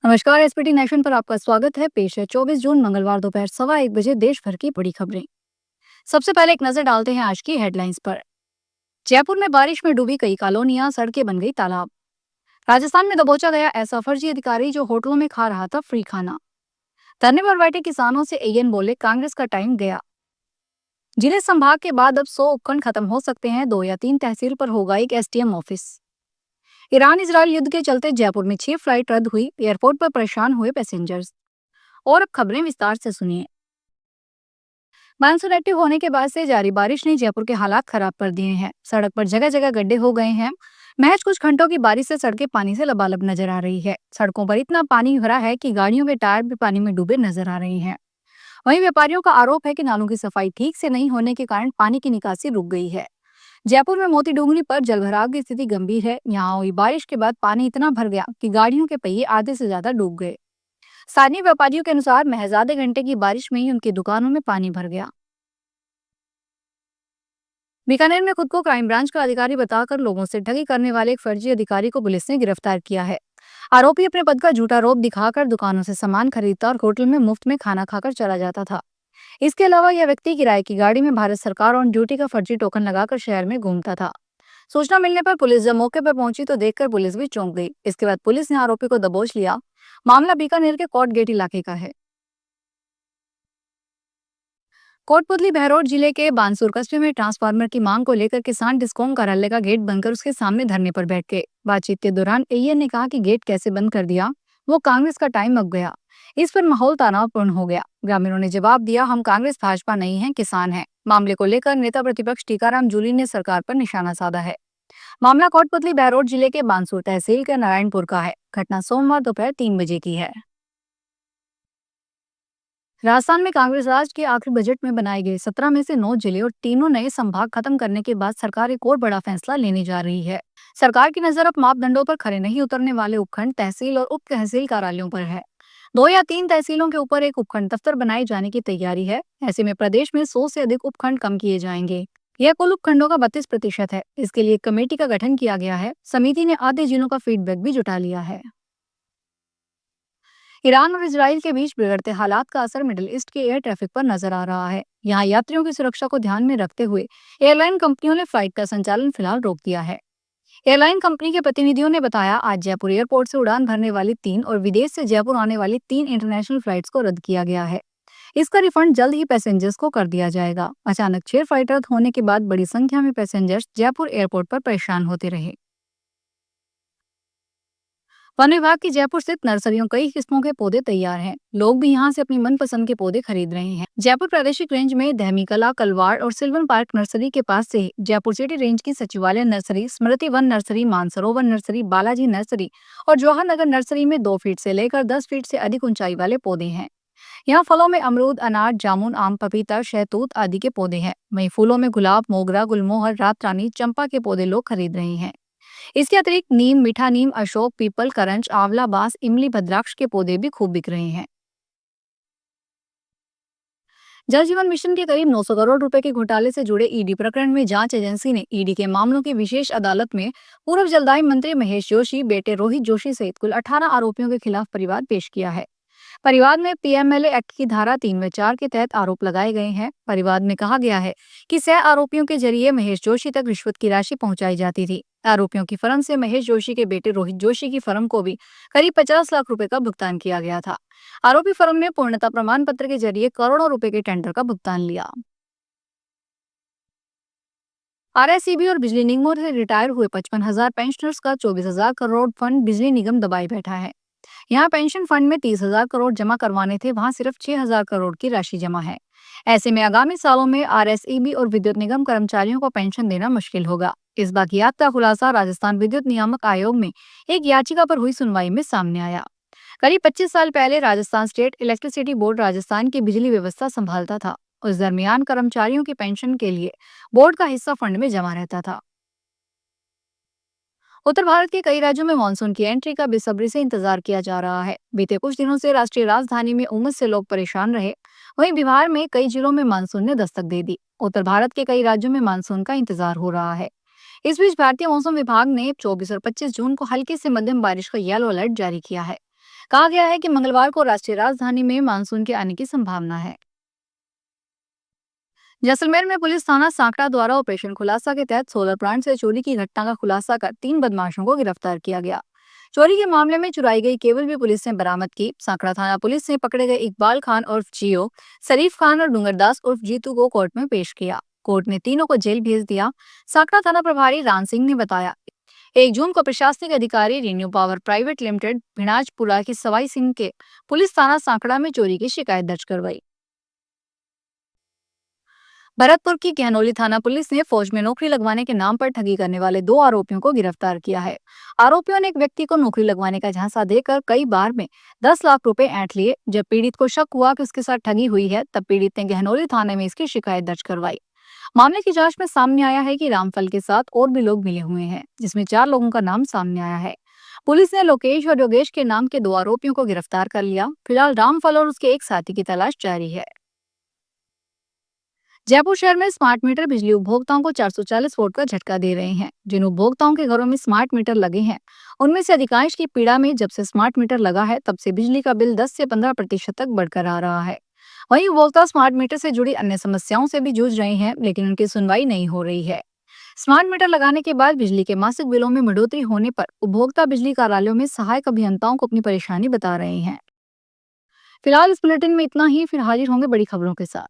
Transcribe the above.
नमस्कार। SPT nation पर आपका स्वागत है। पेश है 24 जून मंगलवार दोपहर 1:15 बजे देश भर की बड़ी खबरें। सबसे पहले एक नजर डालते हैं आज की हेडलाइंस पर। जयपुर में बारिश में डूबी कई कॉलोनियां, सड़कें बन गई तालाब। राजस्थान में दबोचा गया ऐसा फर्जी अधिकारी जो होटलों में खा रहा था फ्री खाना। धरने पर बैठे किसानों से एएन बोले कांग्रेस का टाइम गया। जिले संभाग के बाद अब 100 उपखंड खत्म हो सकते हैं, 2 या 3 तहसील पर होगा एक एसडीएम ऑफिस। ईरान इजरायल युद्ध के चलते जयपुर में 6 फ्लाइट रद्द हुई, एयरपोर्ट पर परेशान हुए पैसेंजर्स। और अब खबरें विस्तार से सुनिए। मानसून एक्टिव होने के बाद से जारी बारिश ने जयपुर के हालात खराब कर दिए हैं। सड़क पर जगह जगह गड्ढे हो गए हैं। महज कुछ घंटों की बारिश से सड़कें पानी से लबालब नजर आ रही है। सड़कों पर इतना पानी भरा है कि गाड़ियों के टायर भी पानी में डूबे नजर आ रहे हैं। वहीं व्यापारियों का आरोप है कि नालों की सफाई ठीक से नहीं होने के कारण पानी की निकासी रुक गई है। जयपुर में मोती डूंगरी पर जलभराव की स्थिति गंभीर है। यहाँ हुई बारिश के बाद पानी इतना भर गया कि गाड़ियों के पहिए आधे से ज्यादा डूब गए। स्थानीय व्यापारियों के अनुसार महज आधे घंटे की बारिश में ही उनकी दुकानों में पानी भर गया। बीकानेर में खुद को क्राइम ब्रांच का अधिकारी बताकर लोगों से ठगी करने वाले एक फर्जी अधिकारी को पुलिस ने गिरफ्तार किया है। आरोपी अपने पद का झूठा आरोप दिखाकर दुकानों से सामान खरीदता और होटल में मुफ्त में खाना खाकर चला जाता था। इसके अलावा यह व्यक्ति किराए की गाड़ी में भारत सरकार ऑन ड्यूटी का फर्जी टोकन लगाकर शहर में घूमता था। सूचना मिलने पर पुलिस जब मौके पर पहुंची तो देखकर पुलिस भी चौंक गई। इसके बाद पुलिस ने आरोपी को दबोच लिया। मामला बीकानेर के कोट गेट इलाके का है। कोटपुतली बहरौड जिले के बानसूर कस्बे में ट्रांसफार्मर की मांग को लेकर किसान डिस्कॉम कार्यालय का गेट बंद कर उसके सामने धरने पर बैठ गए। बातचीत के दौरान एएन ने कहा कि गेट कैसे बंद कर दिया, वो कांग्रेस का टाइम अब गया। इस पर माहौल तनावपूर्ण हो गया। ग्रामीणों ने जवाब दिया, हम कांग्रेस भाजपा नहीं है, किसान है। मामले को लेकर नेता प्रतिपक्ष टीकाराम जूली ने सरकार पर निशाना साधा है। मामला कोटपुतली बहरौड जिले के बानसूर तहसील के नारायणपुर का है। घटना सोमवार दोपहर 3 बजे की है। राजस्थान में कांग्रेस राज के आखिरी बजट में बनाए गए 17 में से 9 जिले और तीनों नए संभाग खत्म करने के बाद सरकार एक और बड़ा फैसला लेने जा रही है। सरकार की नजर अब मापदंडों पर खरे नहीं उतरने वाले उपखंड, तहसील और उप तहसील कार्यालयों पर है। 2 या 3 तहसीलों के ऊपर एक उपखंड दफ्तर बनाए जाने की तैयारी है। ऐसे में प्रदेश में 100 से अधिक उपखंड कम किए जाएंगे। यह कुल उपखंडों का 32% है। इसके लिए एक कमेटी का गठन किया गया है। समिति ने आधे जिलों का फीडबैक भी जुटा लिया है। ईरान और इजराइल के बीच बिगड़ते हालात का असर मिडिल ईस्ट के एयर ट्रैफिक पर नजर आ रहा है। यहाँ यात्रियों की सुरक्षा को ध्यान में रखते हुए एयरलाइन कंपनियों ने फ्लाइट का संचालन फिलहाल रोक दिया है। एयरलाइन कंपनी के प्रतिनिधियों ने बताया, आज जयपुर एयरपोर्ट से उड़ान भरने वाली 3 और विदेश से जयपुर आने वाली 3 इंटरनेशनल फ्लाइट्स को रद्द किया गया है। इसका रिफंड जल्द ही पैसेंजर्स को कर दिया जाएगा। अचानक 6 फ्लाइट रद्द होने के बाद बड़ी संख्या में पैसेंजर्स जयपुर एयरपोर्ट पर परेशान होते रहे। वन विभाग की जयपुर स्थित नर्सरियों कई किस्मों के पौधे तैयार हैं। लोग भी यहां से अपनी मनपसंद के पौधे खरीद रहे हैं। जयपुर प्रादेशिक रेंज में धहमीकला, कलवाड़ और सिल्वन पार्क नर्सरी के पास से जयपुर सिटी रेंज की सचिवालय nursery, Smriti Van nursery, Mansarovar nursery, Balaji nursery और जवाहर नगर नर्सरी में 2 फीट से लेकर 10 फीट से अधिक ऊंचाई वाले पौधे हैं। यहाँ फलों में अमरूद, अनार, जामुन, आम, पपीता, शहतूत आदि के पौधे हैं। वहीं फूलों में गुलाब, मोगरा, गुलमोहर, रात रानी, चंपा के पौधे लोग खरीद रहे हैं। इसके अतिरिक्त नीम, मीठा नीम, अशोक, पीपल, करंज, आंवला, बांस, इमली, भद्राक्ष के पौधे भी खूब बिक रहे हैं। जल जीवन मिशन के करीब 900 करोड़ रुपए के घोटाले से जुड़े ईडी प्रकरण में जांच एजेंसी ने ईडी के मामलों की विशेष अदालत में पूर्व जलदाय मंत्री महेश जोशी, बेटे रोहित जोशी सहित कुल 18 आरोपियों के खिलाफ परिवाद पेश किया है। परिवाद में पीएमएलए एक्ट की धारा 3 व 4 के तहत आरोप लगाए गए हैं। परिवाद में कहा गया है कि सह आरोपियों के जरिए महेश जोशी तक रिश्वत की राशि पहुंचाई जाती थी। आरोपियों की फर्म से महेश जोशी के बेटे रोहित जोशी की फर्म को भी करीब 50 लाख रुपए का भुगतान किया गया था। आरोपी फर्म ने पूर्णता प्रमाण पत्र के जरिए करोड़ों रुपए के टेंडर का भुगतान लिया। आरएसईबी और बिजली निगमों से रिटायर हुए 55,000 पेंशनर्स का 24,000 करोड़ फंड बिजली निगम दबाए बैठा है। यहाँ पेंशन फंड में 30,000 करोड़ जमा करवाने थे, वहां सिर्फ 6,000 करोड़ की राशि जमा है। ऐसे में आगामी सालों में आरएसईबी और विद्युत निगम कर्मचारियों को पेंशन देना मुश्किल होगा। इस बाकियात का खुलासा राजस्थान विद्युत नियामक आयोग में एक याचिका पर हुई सुनवाई में सामने आया। करीब 25 साल पहले Rajasthan state electricity board Rajasthan की बिजली व्यवस्था संभालता था। उस दरमियान कर्मचारियों की पेंशन के लिए बोर्ड का हिस्सा फंड में जमा रहता था। उत्तर भारत के कई राज्यों में मानसून की एंट्री का बेसब्री से इंतजार किया जा रहा है। बीते कुछ दिनों से राष्ट्रीय राजधानी में उमस से लोग परेशान रहे। वहीं बिहार में कई जिलों में मानसून ने दस्तक दे दी। उत्तर भारत के कई राज्यों में मानसून का इंतजार हो रहा है। इस बीच भारतीय मौसम विभाग ने 24 और 25 जून को हल्की से मध्यम बारिश का येलो अलर्ट जारी किया है। कहा गया है कि मंगलवार को राष्ट्रीय राजधानी में मानसून के आने की संभावना है। जैसलमेर में पुलिस थाना सांकड़ा द्वारा ऑपरेशन खुलासा के तहत सोलर प्लांट से चोरी की घटना का खुलासा कर 3 बदमाशों को गिरफ्तार किया गया। चोरी के मामले में चुराई गई केबल भी पुलिस ने बरामद की। सांकड़ा थाना पुलिस ने पकड़े गए इकबाल खान उर्फ जियो, शरीफ खान और डूंगरदास उर्फ जीतू को कोर्ट में पेश किया। कोर्ट ने तीनों को जेल भेज दिया। सांकड़ा थाना प्रभारी राम सिंह ने बताया, 1 जून को प्रशासनिक अधिकारी रीन्यू पावर प्राइवेट लिमिटेड भिनाजपुरा की सवाई सिंह के पुलिस थाना सांकड़ा में चोरी की शिकायत दर्ज करवाई। भरतपुर की गहनौली थाना पुलिस ने फौज में नौकरी लगवाने के नाम पर ठगी करने वाले 2 आरोपियों को गिरफ्तार किया है। आरोपियों ने एक व्यक्ति को नौकरी लगवाने का झांसा देकर कई बार में 10 लाख रुपए ऐंठ लिए। जब पीड़ित को शक हुआ कि उसके साथ ठगी हुई है, तब पीड़ित ने गहनौली थाने में इसकी शिकायत दर्ज करवाई। मामले की जांच में सामने आया है कि रामफल के साथ और भी लोग मिले हुए हैं, जिसमें 4 लोगों का नाम सामने आया है। पुलिस ने लोकेश और योगेश के नाम के 2 आरोपियों को गिरफ्तार कर लिया। फिलहाल रामफल और उसके एक साथी की तलाश जारी है। जयपुर शहर में स्मार्ट मीटर बिजली उपभोक्ताओं को 440 वोल्ट का झटका दे रहे हैं। जिन उपभोक्ताओं के घरों में स्मार्ट मीटर लगे हैं, उनमें से अधिकांश की पीड़ा में जब से स्मार्ट मीटर लगा है, तब से बिजली का बिल 10 से 15% तक बढ़कर आ रहा है। वहीं उपभोक्ता स्मार्ट मीटर से जुड़ी अन्य समस्याओं से भी जूझ रहे हैं, लेकिन उनकी सुनवाई नहीं हो रही है। स्मार्ट मीटर लगाने के बाद बिजली के मासिक बिलों में बढ़ोतरी होने पर उपभोक्ता बिजली कार्यालयों में सहायक अभियंताओं को अपनी परेशानी बता रहे हैं। फिलहाल इस बुलेटिन में इतना ही। फिर हाजिर होंगे बड़ी खबरों के साथ।